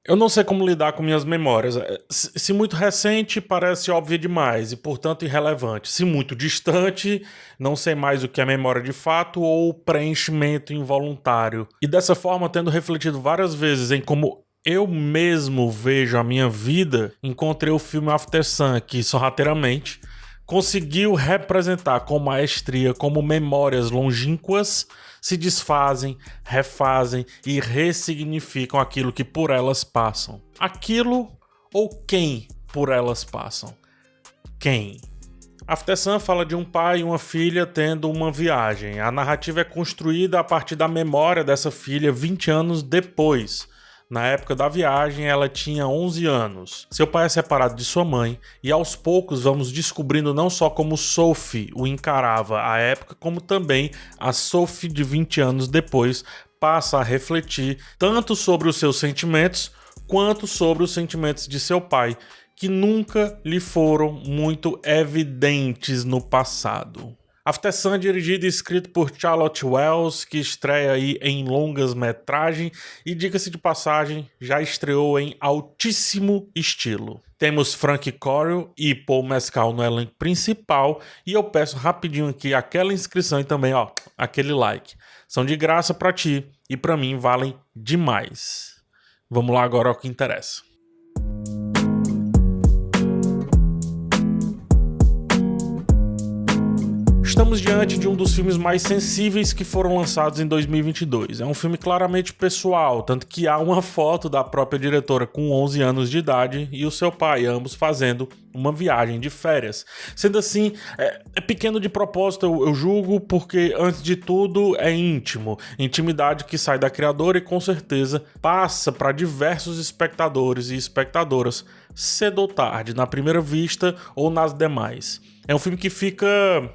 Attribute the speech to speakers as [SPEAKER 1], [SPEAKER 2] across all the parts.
[SPEAKER 1] Eu não sei como lidar com minhas memórias. Se muito recente, parece óbvio demais e, portanto, irrelevante. Se muito distante, não sei mais o que é memória de fato ou preenchimento involuntário. E dessa forma, tendo refletido várias vezes em como eu mesmo vejo a minha vida, encontrei o filme After Sun, que sorrateiramente conseguiu representar com maestria como memórias longínquas se desfazem, refazem e ressignificam aquilo que por elas passam. Aquilo ou quem por elas passam? Quem? After Sun fala de um pai e uma filha tendo uma viagem. A narrativa é construída a partir da memória dessa filha 20 anos depois. Na época da viagem, ela tinha 11 anos. Seu pai é separado de sua mãe e aos poucos vamos descobrindo não só como Sophie o encarava à época, como também a Sophie de 20 anos depois passa a refletir tanto sobre os seus sentimentos quanto sobre os sentimentos de seu pai, que nunca lhe foram muito evidentes no passado. After Sun é dirigido e escrito por Charlotte Wells, que estreia aí em longas-metragem e, diga-se de passagem, já estreou em altíssimo estilo. Temos Frank Corio e Paul Mescal no elenco principal e eu peço rapidinho aqui aquela inscrição e também aquele like. São de graça pra ti e pra mim valem demais. Vamos lá agora ao que interessa. Estamos diante de um dos filmes mais sensíveis que foram lançados em 2022. É um filme claramente pessoal, tanto que há uma foto da própria diretora com 11 anos de idade e o seu pai, ambos fazendo uma viagem de férias. Sendo assim, é pequeno de propósito, eu julgo, porque antes de tudo é íntimo. Intimidade que sai da criadora e com certeza passa para diversos espectadores e espectadoras cedo ou tarde, na primeira vista ou nas demais. É um filme que fica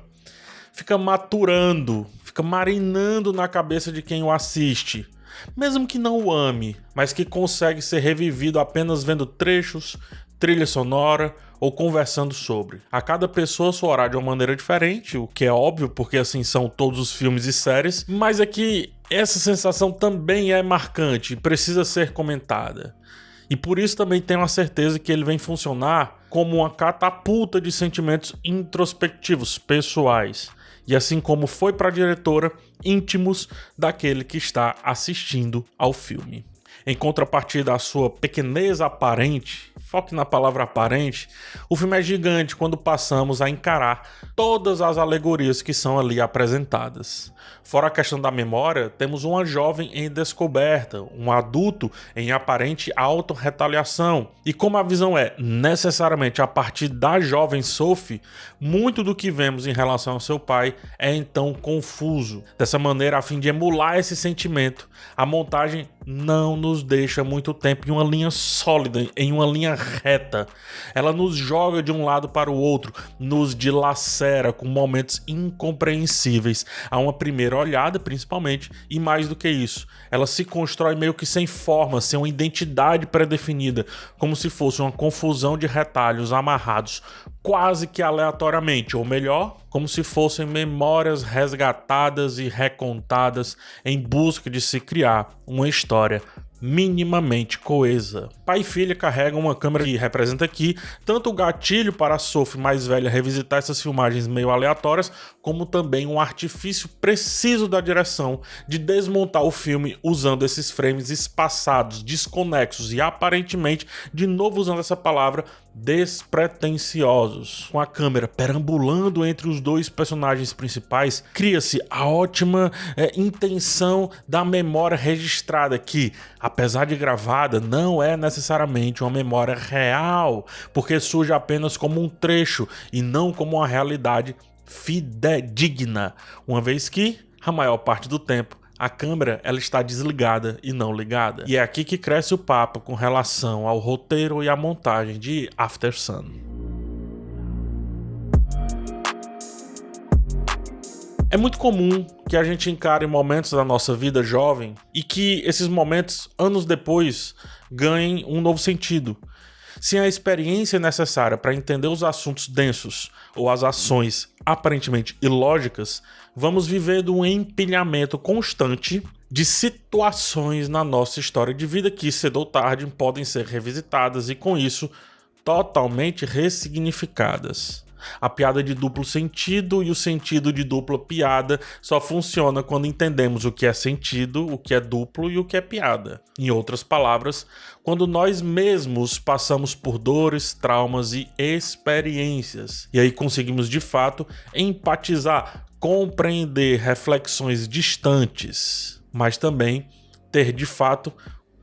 [SPEAKER 1] maturando, fica marinando na cabeça de quem o assiste. Mesmo que não o ame, mas que consegue ser revivido apenas vendo trechos, trilha sonora ou conversando sobre. A cada pessoa soará de uma maneira diferente, o que é óbvio, porque assim são todos os filmes e séries, mas é que essa sensação também é marcante e precisa ser comentada. E por isso também tenho a certeza que ele vem funcionar como uma catapulta de sentimentos introspectivos, pessoais. E assim como foi para a diretora, íntimos daquele que está assistindo ao filme. Em contrapartida à sua pequenez aparente, foque na palavra aparente, o filme é gigante quando passamos a encarar todas as alegorias que são ali apresentadas. Fora a questão da memória, temos uma jovem em descoberta, um adulto em aparente autorretaliação. E como a visão é necessariamente a partir da jovem Sophie, muito do que vemos em relação ao seu pai é então confuso. Dessa maneira, a fim de emular esse sentimento, a montagem não nos deixa muito tempo em uma linha sólida, em uma linha reta. Ela nos joga de um lado para o outro, nos dilacera com momentos incompreensíveis a uma primeira olhada, principalmente, e mais do que isso, ela se constrói meio que sem forma, sem uma identidade pré-definida, como se fosse uma confusão de retalhos amarrados quase que aleatoriamente, ou melhor, como se fossem memórias resgatadas e recontadas em busca de se criar uma história minimamente coesa. Pai e filha carregam uma câmera que representa aqui tanto o gatilho para a Sophie mais velha revisitar essas filmagens meio aleatórias, como também um artifício preciso da direção de desmontar o filme usando esses frames espaçados, desconexos e aparentemente, de novo usando essa palavra, despretensiosos. Com a câmera perambulando entre os dois personagens principais, cria-se a ótima intenção da memória registrada que, apesar de gravada, não é necessariamente uma memória real, porque surge apenas como um trecho e não como uma realidade fidedigna, uma vez que, a maior parte do tempo, a câmera ela está desligada e não ligada. E é aqui que cresce o papo com relação ao roteiro e à montagem de After Sun. É muito comum que a gente encare momentos da nossa vida jovem e que esses momentos, anos depois, ganhem um novo sentido. Sem a experiência necessária para entender os assuntos densos ou as ações aparentemente ilógicas, vamos vivendo um empilhamento constante de situações na nossa história de vida que, cedo ou tarde, podem ser revisitadas e, com isso, totalmente ressignificadas. A piada de duplo sentido e o sentido de dupla piada só funciona quando entendemos o que é sentido, o que é duplo e o que é piada. Em outras palavras, quando nós mesmos passamos por dores, traumas e experiências. E aí conseguimos de fato empatizar, compreender reflexões distantes, mas também ter de fato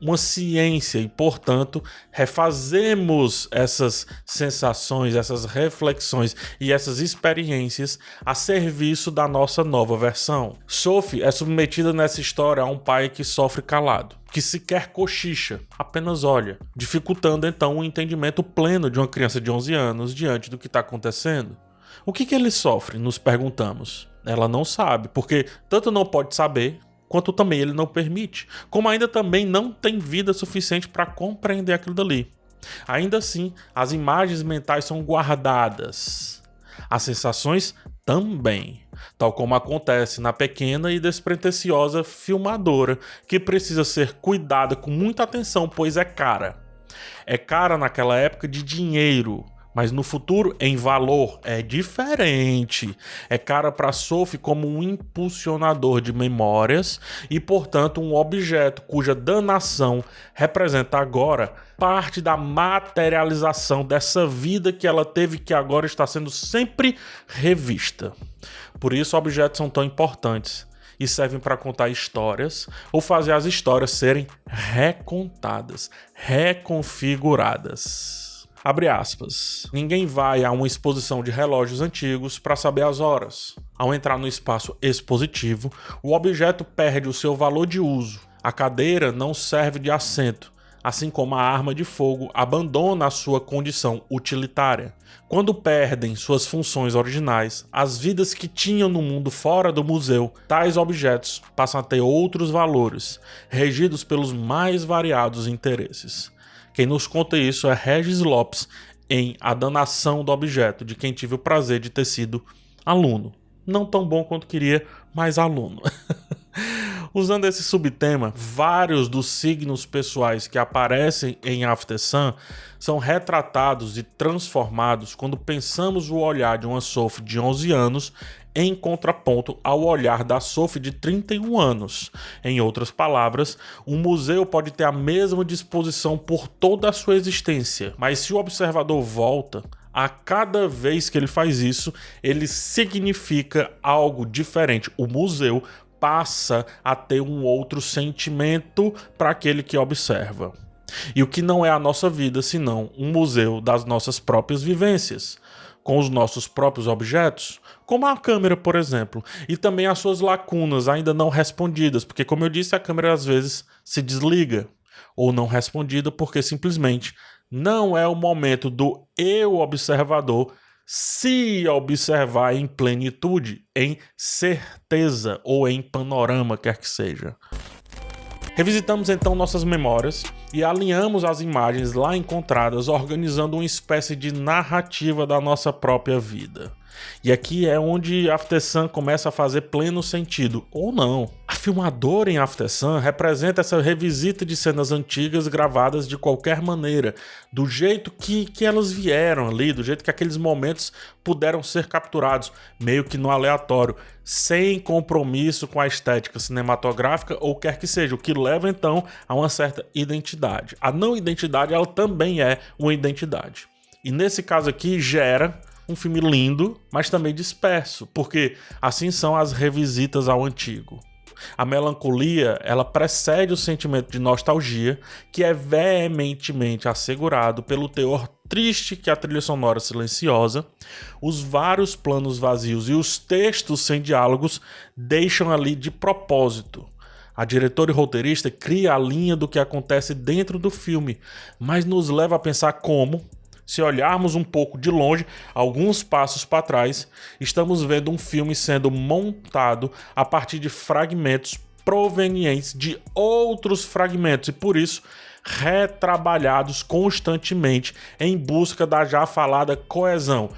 [SPEAKER 1] uma ciência e, portanto, refazemos essas sensações, essas reflexões e essas experiências a serviço da nossa nova versão. Sophie é submetida nessa história a um pai que sofre calado, que sequer cochicha, apenas olha, dificultando então o entendimento pleno de uma criança de 11 anos diante do que está acontecendo. O que ele sofre? Nos perguntamos. Ela não sabe, porque tanto não pode saber, quanto também ele não permite, como ainda também não tem vida suficiente para compreender aquilo dali. Ainda assim, as imagens mentais são guardadas. As sensações também, tal como acontece na pequena e despretensiosa filmadora, que precisa ser cuidada com muita atenção, pois é cara. É cara naquela época de dinheiro, mas no futuro, em valor, é diferente. É cara para Sophie como um impulsionador de memórias e, portanto, um objeto cuja danação representa agora parte da materialização dessa vida que ela teve, que agora está sendo sempre revista. Por isso, objetos são tão importantes e servem para contar histórias ou fazer as histórias serem recontadas, reconfiguradas. Abre aspas. Ninguém vai a uma exposição de relógios antigos para saber as horas. Ao entrar no espaço expositivo, o objeto perde o seu valor de uso. A cadeira não serve de assento, assim como a arma de fogo abandona a sua condição utilitária. Quando perdem suas funções originais, as vidas que tinham no mundo fora do museu, tais objetos passam a ter outros valores, regidos pelos mais variados interesses. Quem nos conta isso é Regis Lopes em A Danação do Objeto, de quem tive o prazer de ter sido aluno. Não tão bom quanto queria, mas aluno. Usando esse subtema, vários dos signos pessoais que aparecem em After Sun são retratados e transformados quando pensamos o olhar de uma Sophie de 11 anos em contraponto ao olhar da Sophie de 31 anos. Em outras palavras, um museu pode ter a mesma disposição por toda a sua existência, mas se o observador volta, a cada vez que ele faz isso, ele significa algo diferente. O museu passa a ter um outro sentimento para aquele que observa. E o que não é a nossa vida, senão um museu das nossas próprias vivências, com os nossos próprios objetos, como a câmera, por exemplo, e também as suas lacunas ainda não respondidas, porque, como eu disse, a câmera às vezes se desliga, ou não respondida porque simplesmente não é o momento do eu observador se observar em plenitude, em certeza ou em panorama, quer que seja. Revisitamos então nossas memórias e alinhamos as imagens lá encontradas, organizando uma espécie de narrativa da nossa própria vida. E aqui é onde After Sun começa a fazer pleno sentido, ou não. A filmadora em After Sun representa essa revisita de cenas antigas gravadas de qualquer maneira, do jeito que elas vieram ali, do jeito que aqueles momentos puderam ser capturados, meio que no aleatório, sem compromisso com a estética cinematográfica ou quer que seja, o que leva então a uma certa identidade. A não identidade, ela também é uma identidade. E nesse caso aqui gera um filme lindo, mas também disperso, porque assim são as revisitas ao antigo. A melancolia, ela precede o sentimento de nostalgia, que é veementemente assegurado pelo teor triste que a trilha sonora silenciosa, os vários planos vazios e os textos sem diálogos deixam ali de propósito. A diretora e roteirista cria a linha do que acontece dentro do filme, mas nos leva a pensar como, se olharmos um pouco de longe, alguns passos para trás, estamos vendo um filme sendo montado a partir de fragmentos provenientes de outros fragmentos e, por isso, retrabalhados constantemente em busca da já falada coesão.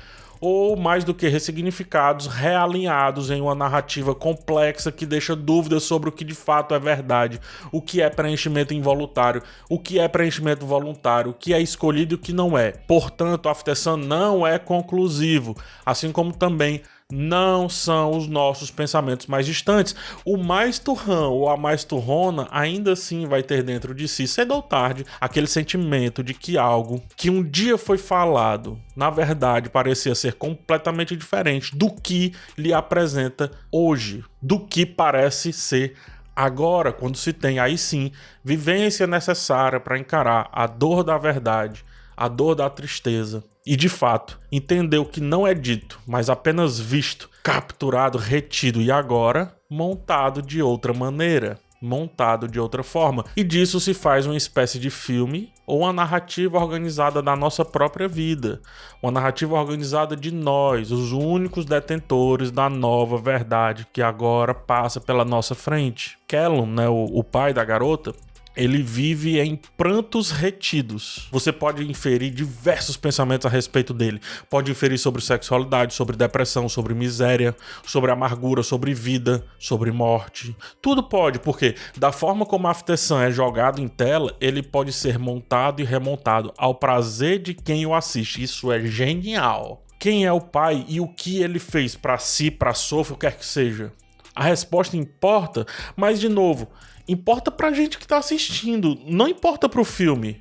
[SPEAKER 1] ou mais do que ressignificados, realinhados em uma narrativa complexa que deixa dúvidas sobre o que de fato é verdade, o que é preenchimento involuntário, o que é preenchimento voluntário, o que é escolhido e o que não é. Portanto, After Sun não é conclusivo, assim como também não são os nossos pensamentos mais distantes. O mais turrão ou a mais turrona ainda assim vai ter dentro de si, cedo ou tarde, aquele sentimento de que algo que um dia foi falado, na verdade, parecia ser completamente diferente do que lhe apresenta hoje, do que parece ser agora, quando se tem aí sim vivência necessária para encarar a dor da verdade, a dor da tristeza e, de fato, entender o que não é dito, mas apenas visto, capturado, retido e agora montado de outra maneira, montado de outra forma. E disso se faz uma espécie de filme ou uma narrativa organizada da nossa própria vida, uma narrativa organizada de nós, os únicos detentores da nova verdade que agora passa pela nossa frente. Callum, o pai da garota, ele vive em prantos retidos. Você pode inferir diversos pensamentos a respeito dele. Pode inferir sobre sexualidade, sobre depressão, sobre miséria, sobre amargura, sobre vida, sobre morte. Tudo pode, porque da forma como After Sun é jogado em tela, ele pode ser montado e remontado ao prazer de quem o assiste. Isso é genial. Quem é o pai e o que ele fez para si, para Sophie, o que quer que seja? A resposta importa, mas de novo, importa pra gente que tá assistindo, não importa pro filme.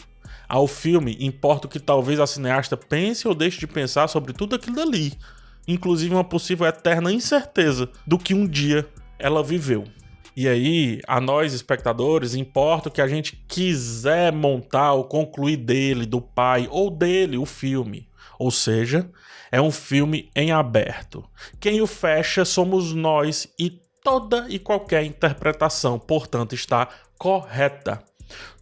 [SPEAKER 1] Ao filme, importa o que talvez a cineasta pense ou deixe de pensar sobre tudo aquilo dali. Inclusive uma possível eterna incerteza do que um dia ela viveu. E aí, a nós, espectadores, importa o que a gente quiser montar ou concluir dele, do pai ou dele, o filme. Ou seja, é um filme em aberto. Quem o fecha somos nós e toda e qualquer interpretação, portanto, está correta.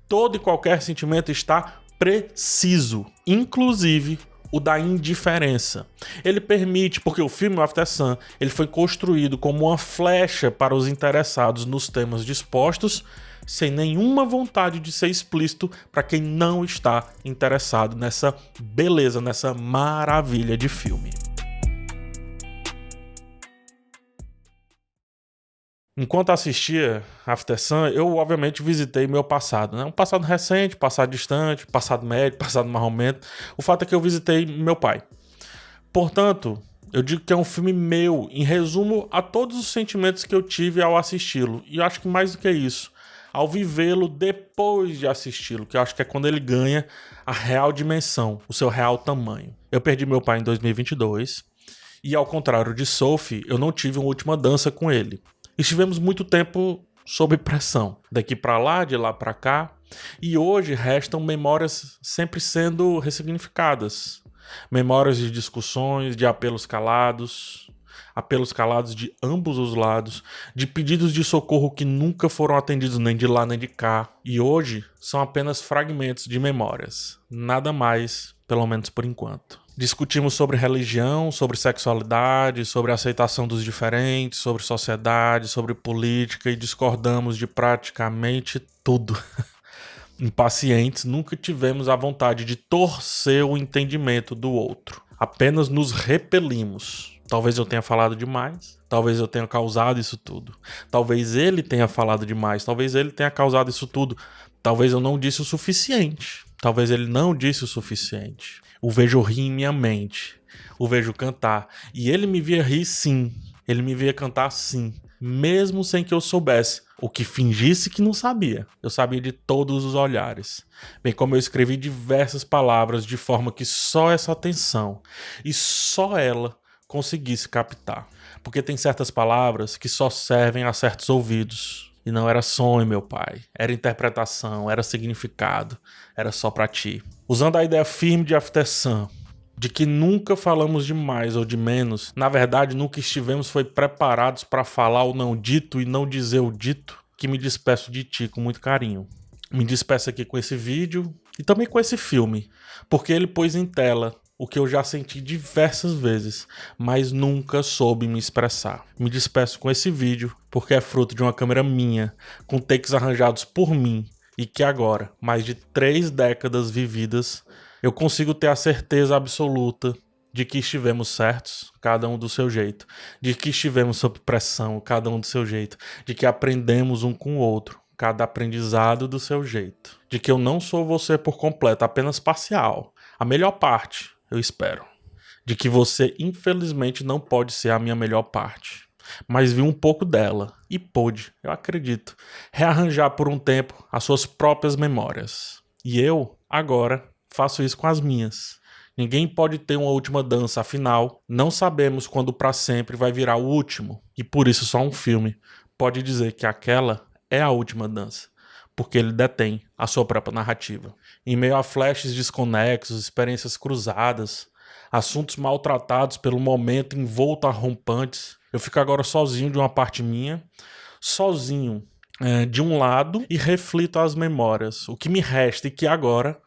[SPEAKER 1] Todo e qualquer sentimento está preciso, inclusive o da indiferença. Ele permite, porque o filme After Sun, ele foi construído como uma flecha para os interessados nos temas dispostos, sem nenhuma vontade de ser explícito para quem não está interessado nessa beleza, nessa maravilha de filme. Enquanto assistia After Sun, eu obviamente visitei meu passado, né? Um passado recente, passado distante, passado médio, passado marromento. O fato é que eu visitei meu pai. Portanto, eu digo que é um filme meu, em resumo a todos os sentimentos que eu tive ao assisti-lo. E eu acho que mais do que isso, ao vivê-lo depois de assisti-lo, que eu acho que é quando ele ganha a real dimensão, o seu real tamanho. Eu perdi meu pai em 2022 e, ao contrário de Sophie, eu não tive uma última dança com ele. Estivemos muito tempo sob pressão, daqui para lá, de lá para cá, e hoje restam memórias sempre sendo ressignificadas. Memórias de discussões, de apelos calados de ambos os lados, de pedidos de socorro que nunca foram atendidos nem de lá nem de cá, e hoje são apenas fragmentos de memórias, nada mais, pelo menos por enquanto. Discutimos sobre religião, sobre sexualidade, sobre aceitação dos diferentes, sobre sociedade, sobre política e discordamos de praticamente tudo. Impacientes, nunca tivemos a vontade de torcer o entendimento do outro. Apenas nos repelimos. Talvez eu tenha falado demais, talvez eu tenha causado isso tudo. Talvez ele tenha falado demais, talvez ele tenha causado isso tudo. Talvez eu não disse o suficiente. Talvez ele não disse o suficiente. O vejo rir em minha mente. O vejo cantar. E ele me via rir sim. Ele me via cantar sim. Mesmo sem que eu soubesse. O que fingisse que não sabia. Eu sabia de todos os olhares. Bem como eu escrevi diversas palavras de forma que só essa atenção e só ela conseguisse captar. Porque tem certas palavras que só servem a certos ouvidos. E não era sonho, meu pai. Era interpretação, era significado. Era só pra ti. Usando a ideia firme de After Sun, de que nunca falamos de mais ou de menos, na verdade nunca estivemos preparados para falar o não dito e não dizer o dito, que me despeço de ti com muito carinho. Me despeço aqui com esse vídeo e também com esse filme, porque ele pôs em tela o que eu já senti diversas vezes, mas nunca soube me expressar. Me despeço com esse vídeo, porque é fruto de uma câmera minha, com takes arranjados por mim, e que agora, mais de 3 décadas vividas, eu consigo ter a certeza absoluta de que estivemos certos, cada um do seu jeito, de que estivemos sob pressão, cada um do seu jeito, de que aprendemos um com o outro, cada aprendizado do seu jeito, de que eu não sou você por completo, apenas parcial, a melhor parte, eu espero, de que você infelizmente não pode ser a minha melhor parte, mas vi um pouco dela e pôde, eu acredito, rearranjar por um tempo as suas próprias memórias. E eu, agora, faço isso com as minhas. Ninguém pode ter uma última dança, afinal, não sabemos quando para sempre vai virar o último. E por isso só um filme pode dizer que aquela é a última dança, porque ele detém a sua própria narrativa. Em meio a flashes desconexos, experiências cruzadas, assuntos maltratados pelo momento envolto a rompantes, eu fico agora sozinho de uma parte minha, sozinho de um lado e reflito as memórias, o que me resta e que agora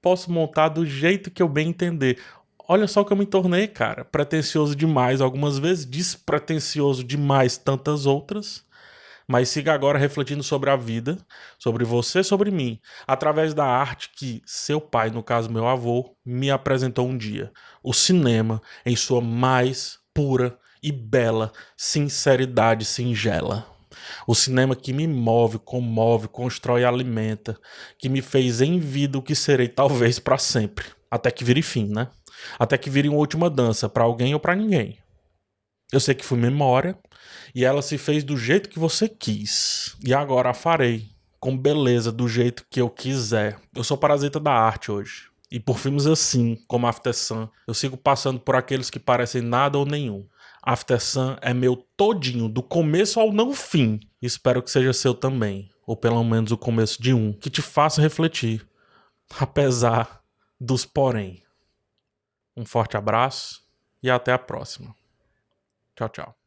[SPEAKER 1] posso montar do jeito que eu bem entender. Olha só o que eu me tornei, cara. Pretencioso demais algumas vezes, despretensioso demais tantas outras. Mas siga agora refletindo sobre a vida, sobre você, sobre mim, através da arte que seu pai, no caso meu avô, me apresentou um dia. O cinema em sua mais pura e bela sinceridade singela. O cinema que me move, comove, constrói e alimenta, que me fez em vida o que serei talvez para sempre, até que vire fim, né? Até que vire uma última dança para alguém ou para ninguém. Eu sei que fui memória e ela se fez do jeito que você quis. E agora a farei com beleza do jeito que eu quiser. Eu sou parasita da arte hoje. E por filmes assim, como After Sun, eu sigo passando por aqueles que parecem nada ou nenhum. After Sun é meu todinho, do começo ao não fim. Espero que seja seu também, ou pelo menos o começo de um, que te faça refletir, apesar dos porém. Um forte abraço e até a próxima. Tchau, tchau.